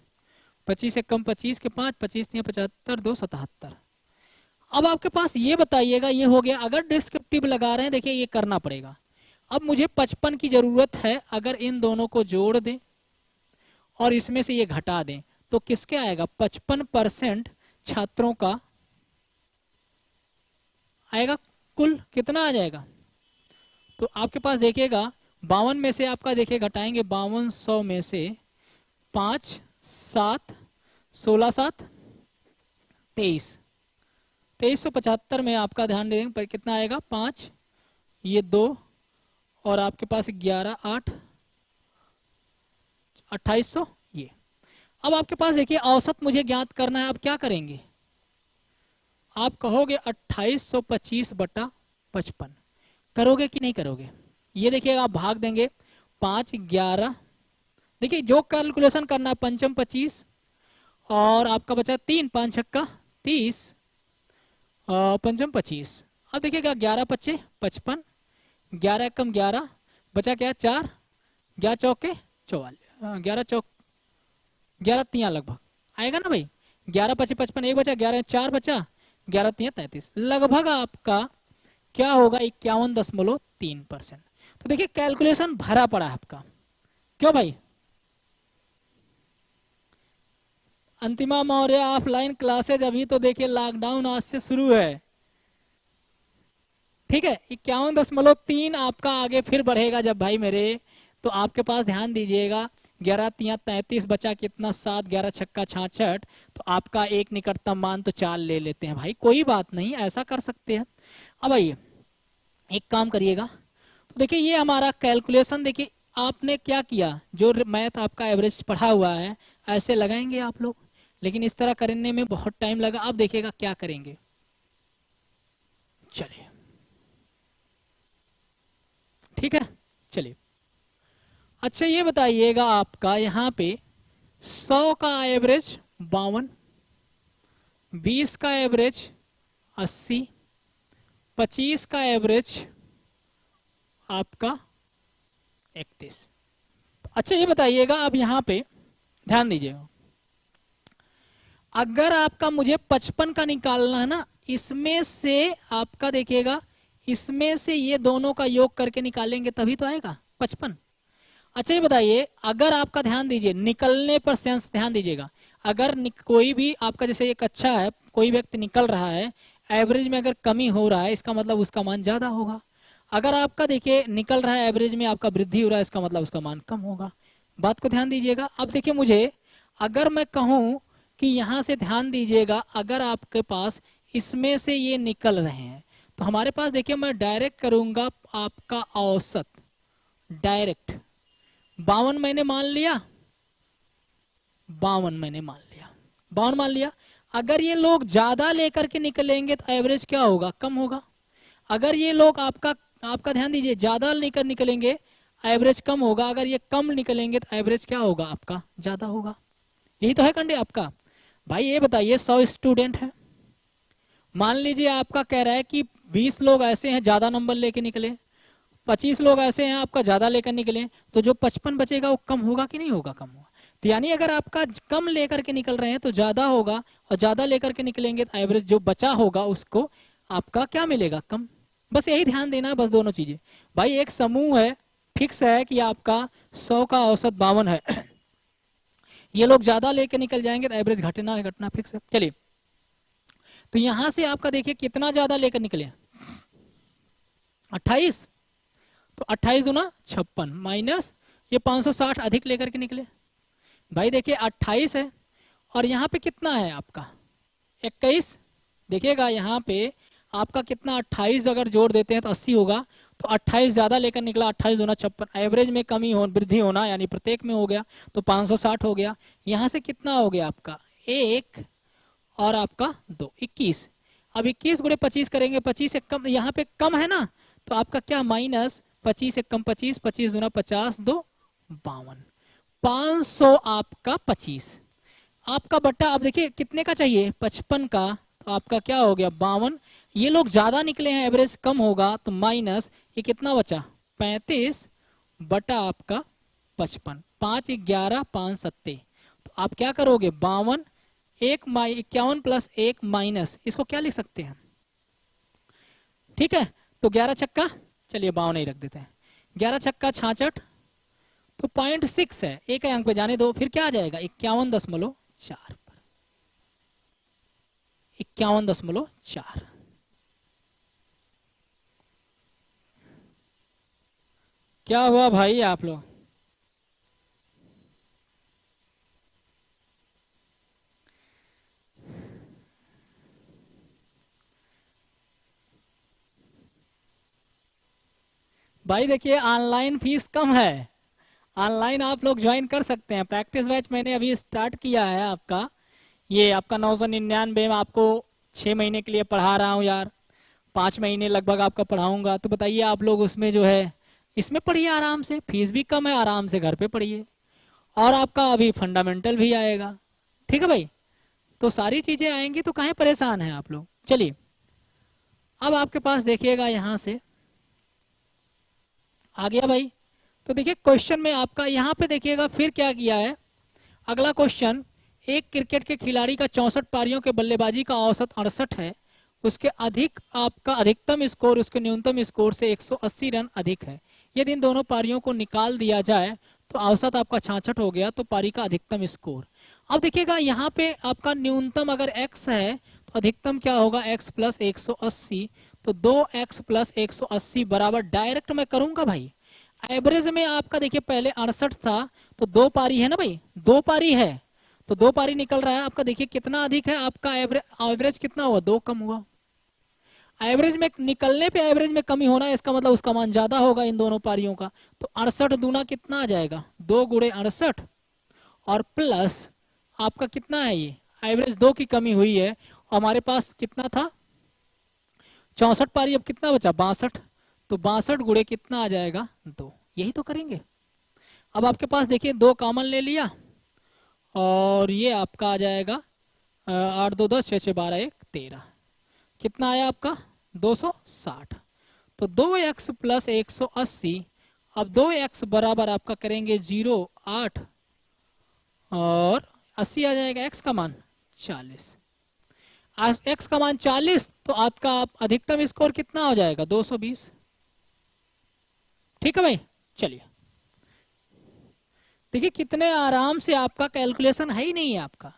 S1: 25 से कम 25 के 5, 25 तिया 75 2 77। अब आपके पास ये बताइएगा, ये हो गया। अगर डिस्क्रिप्टिव लगा रहे हैं, देखिए ये करना पड़ेगा। अब मुझे 55 की जरूरत है, अगर इन दोनों को जोड़ दें और इसमें से ये घटा दें तो किसके आएगा 55% छात्रों का आएगा। कुल कितना आ जाएगा, तो आपके पास देखिएगा 52 में से आपका देखिए घटाएंगे 5200 में से 5 7 16 7 23, 2375 में आपका ध्यान देंगे पर कितना आएगा 5, ये 2 और आपके पास 11 8 2800 ये। अब आपके पास देखिए औसत मुझे ज्ञात करना है। अब क्या करेंगे, आप कहोगे 2825 बटा 55, करोगे कि नहीं करोगे। ये देखिए आप भाग देंगे 5 11, देखिए जो कैलकुलेशन करना है, पंचम 25 और आपका बचा 3, 5 छक्का 30 पंचम 25। अब देखिएगा 11 पच्चे 55, 11 एकम 11 बचा क्या 4, 11 चौके 44, 11 चौक 11 तिया लगभग आएगा ना भाई। 11 पच्चे 55, एक बचा 11 4 बचा 11 तिया 33, लगभग आपका क्या होगा 51.3%। तो देखिए कैलकुलेशन भरा पड़ा है आपका, क्यों भाई। अंतिमा मौर्य ऑफलाइन क्लासेज अभी तो देखिए लॉकडाउन आज से शुरू है, ठीक है। 51.3 आपका आगे फिर बढ़ेगा जब भाई मेरे, तो आपके पास ध्यान दीजिएगा 11 तिया 33 बचा कितना 7, 11 छक्का 66, तो आपका एक निकटतम मान तो 4 ले लेते हैं भाई, कोई बात नहीं, ऐसा कर सकते हैं। अब आइए एक काम करिएगा, तो देखिए ये हमारा कैलकुलेशन, देखिए आपने क्या किया, जो मैथ आपका एवरेज पढ़ा हुआ है ऐसे लगाएंगे आप लोग, लेकिन इस तरह करने में बहुत टाइम लगा। अब देखिएगा क्या करेंगे, चलिए ठीक है चलिए। अच्छा ये बताइएगा आपका यहाँ पे 100 का एवरेज 52, 20 का एवरेज 80, 25 का एवरेज आपका 31। अच्छा ये बताइएगा, अब यहाँ पे ध्यान दीजिएगा, अगर आपका मुझे 55 का निकालना है ना, इसमें से आपका देखिएगा, इसमें से ये दोनों का योग करके निकालेंगे तभी तो आएगा 55। अच्छा ये बताइए, अगर आपका ध्यान दीजिए निकलने पर सेंस ध्यान दीजिएगा, अगर कोई भी आपका जैसे एक अच्छा है, कोई व्यक्ति निकल रहा है, एवरेज में अगर कमी हो रहा है इसका मतलब उसका मान ज्यादा होगा। अगर आपका देखिए निकल रहा है एवरेज में आपका वृद्धि हो रहा है, इसका मतलब उसका मान कम होगा। बात को ध्यान दीजिएगा। अब देखिए मुझे अगर मैं कहूं कि यहां से ध्यान दीजिएगा, अगर आपके पास इसमें से ये निकल रहे हैं तो हमारे पास देखिए मैं डायरेक्ट करूंगा आपका औसत, डायरेक्ट 52 मैंने मान लिया, 52 मैंने मान लिया, 52 मान लिया। अगर ये लोग ज्यादा लेकर के निकलेंगे तो एवरेज क्या होगा, कम होगा। अगर ये लोग आपका ध्यान दीजिए ज्यादा लेकर निकलेंगे एवरेज कम होगा, अगर ये कम निकलेंगे तो एवरेज क्या होगा आपका ज्यादा होगा। यही तो है कंडे आपका। भाई ये बताइए 100 स्टूडेंट है, मान लीजिए आपका कह रहा है कि 20 लोग ऐसे हैं ज्यादा नंबर लेके निकले, 25 लोग ऐसे हैं आपका ज्यादा लेकर निकले, तो जो 55 बचेगा वो कम होगा कि नहीं होगा, कम होगा। तो यानी अगर आपका कम लेकर के निकल रहे हैं तो ज्यादा होगा, और ज्यादा लेकर के निकलेंगे तो एवरेज जो बचा होगा उसको आपका क्या मिलेगा, कम। बस यही ध्यान देना है, बस दोनों चीजें। भाई एक समूह है, फिक्स है कि आपका 100 का औसत 52 है, ये लोग ज्यादा लेके निकल जाएंगे तो एवरेज घटना घटना फिक्स है। चलिए तो यहां से आपका देखिए कितना ज्यादा लेकर निकले 28, तो 28 दूना 56 माइनस ये 560 अधिक लेकर के निकले। भाई देखिए 28 है और यहाँ पे कितना है आपका 21, देखिएगा यहाँ पे आपका कितना 28 अगर जोड़ देते हैं तो 80 होगा, तो 28 ज्यादा लेकर निकला, 28 दूना 56, एवरेज में कमी हो वृद्धि होना यानी प्रत्येक में हो गया तो 560 हो गया। यहाँ से कितना हो गया आपका 1 और आपका 2 21। अब 21 गुणे 25 करेंगे, 25 से कम यहाँ पे कम है ना, तो आपका क्या माइनस 25 से कम 25, 25 दूना 50, 2 52, 500 आपका 25 आपका बट्टा। अब देखिए कितने का चाहिए, 55 का, तो आपका क्या हो गया 52। ये लोग ज्यादा निकले हैं, एवरेज कम होगा, तो माइनस ये कितना बचा 35 बटा आपका 55, 5 11 5 7। तो आप क्या करोगे 52, 51 प्लस 1 माइनस, इसको क्या लिख सकते हैं, ठीक है। तो 11 छक्का, चलिए 52 ही रख देते हैं, 11 छक्का 66, तो 0.6 है, एक अंक पे जाने दो, फिर क्या आ जाएगा 51.4 पर, 51.4। क्या हुआ भाई आप लोग, भाई देखिए ऑनलाइन फीस कम है, ऑनलाइन आप लोग ज्वाइन कर सकते हैं। प्रैक्टिस बैच मैंने अभी स्टार्ट किया है आपका, ये आपका 999 में आपको 6 महीने के लिए पढ़ा रहा हूँ यार, 5 महीने लगभग आपका पढ़ाऊंगा। तो बताइए आप लोग उसमें जो है इसमें पढ़िए आराम से, फीस भी कम है, आराम से घर पे पढ़िए, और आपका अभी फंडामेंटल भी आएगा, ठीक है भाई। तो सारी चीजें आएंगी, तो काहे परेशान हैं आप लोग। चलिए अब आपके पास देखिएगा यहाँ से आ गया भाई। तो देखिए क्वेश्चन में आपका यहाँ पे देखिएगा फिर क्या किया है, अगला क्वेश्चन, एक क्रिकेट के खिलाड़ी का 64 पारियों के बल्लेबाजी का औसत 68 है, उसके अधिक आपका अधिकतम स्कोर उसके न्यूनतम स्कोर से 180 रन अधिक है। यदि इन दोनों पारियों को निकाल दिया जाए तो औसत आपका 66 हो गया, तो पारी का अधिकतम स्कोर। अब देखिएगा यहाँ पे आपका न्यूनतम अगर x है तो अधिकतम क्या होगा x प्लस 180, तो 2x प्लस 180 बराबर, डायरेक्ट मैं करूंगा भाई, एवरेज में आपका देखिए पहले 68 था, तो 2 पारी है ना भाई, 2 पारी है, तो 2 पारी निकल रहा है आपका, देखिए कितना अधिक है आपका, एवरेज कितना हुआ 2 कम हुआ। एवरेज में निकलने पे एवरेज में कमी होना है, इसका मतलब उसका मान ज्यादा होगा इन दोनों पारियों का। तो 68 दूना कितना आ जाएगा 2 गुणे 68, और प्लस आपका कितना है, ये एवरेज 2 की कमी हुई है, हमारे पास कितना था 64 पारी, अब कितना बचा 62, तो 62 गुणे कितना आ जाएगा 2, यही तो करेंगे। अब आपके पास देखिए 2 कॉमन ले लिया, और ये आपका आ जाएगा 8 2 10 6 6 12 1 13, कितना आया आपका 260। तो 2x प्लस 180, अब 2x बराबर आपका करेंगे 0 8, और 80 आ जाएगा, x का मान 40, x का मान 40, तो आपका अधिकतम स्कोर कितना हो जाएगा 220, ठीक है भाई। चलिए देखिए कितने आराम से, आपका कैलकुलेशन है ही नहीं है, आपका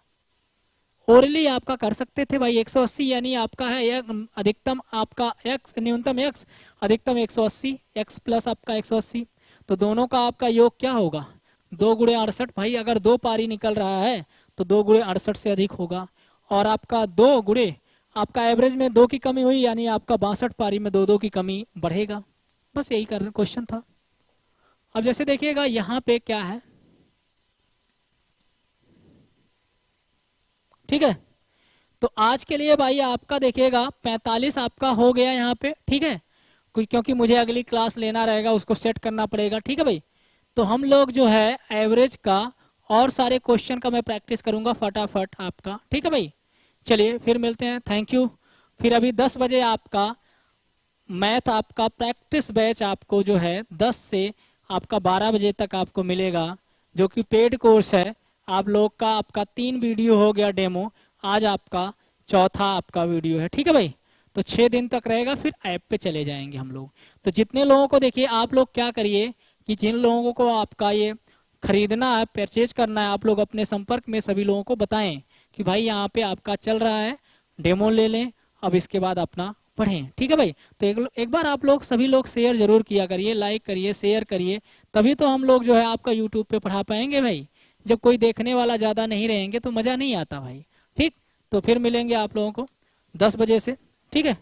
S1: ओरली आपका कर सकते थे भाई। 180 यानी आपका है अधिकतम आपका x, न्यूनतम x, अधिकतम 180, x प्लस आपका 180, तो दोनों का आपका योग क्या होगा 2 गुणे 68 भाई, अगर 2 पारी निकल रहा है तो 2 गुणे 68 से अधिक होगा, और आपका 2 गुणे आपका एवरेज में 2 की कमी हुई, यानी आपका 62 पारी में 2 2 की कमी बढ़ेगा। बस यही क्वेश्चन था। अब जैसे देखिएगा यहाँ पे क्या है, ठीक है। तो आज के लिए भाई आपका देखिएगा 45 आपका हो गया यहाँ पे, ठीक है, क्योंकि मुझे अगली क्लास लेना रहेगा, उसको सेट करना पड़ेगा, ठीक है भाई। तो हम लोग जो है एवरेज का और सारे क्वेश्चन का मैं प्रैक्टिस करूंगा फटाफट आपका, ठीक है भाई। चलिए फिर मिलते हैं, थैंक यू। फिर अभी 10 बजे आपका मैथ आपका प्रैक्टिस बैच आपको जो है 10 से आपका 12 बजे तक आपको मिलेगा, जो कि पेड कोर्स है आप लोग का। आपका 3 वीडियो हो गया डेमो, आज आपका चौथा आपका वीडियो है, ठीक है भाई। तो 6 दिन तक रहेगा, फिर ऐप पे चले जाएंगे हम लोग। तो जितने लोगों को देखिए, आप लोग क्या करिए कि जिन लोगों को आपका ये खरीदना है, परचेज करना है, आप लोग अपने संपर्क में सभी लोगों को बताएं कि भाई यहाँ पे आपका चल रहा है, डेमो ले लें, अब इसके बाद अपना पढ़ें, ठीक है भाई। तो एक बार आप लोग सभी लोग शेयर जरूर किया करिए, लाइक करिए, शेयर करिए, तभी तो हम लोग जो है आपका यूट्यूब पे पढ़ा पाएंगे भाई। जब कोई देखने वाला ज्यादा नहीं रहेंगे तो मजा नहीं आता भाई, ठीक। तो फिर मिलेंगे आप लोगों को 10 बजे से, ठीक है।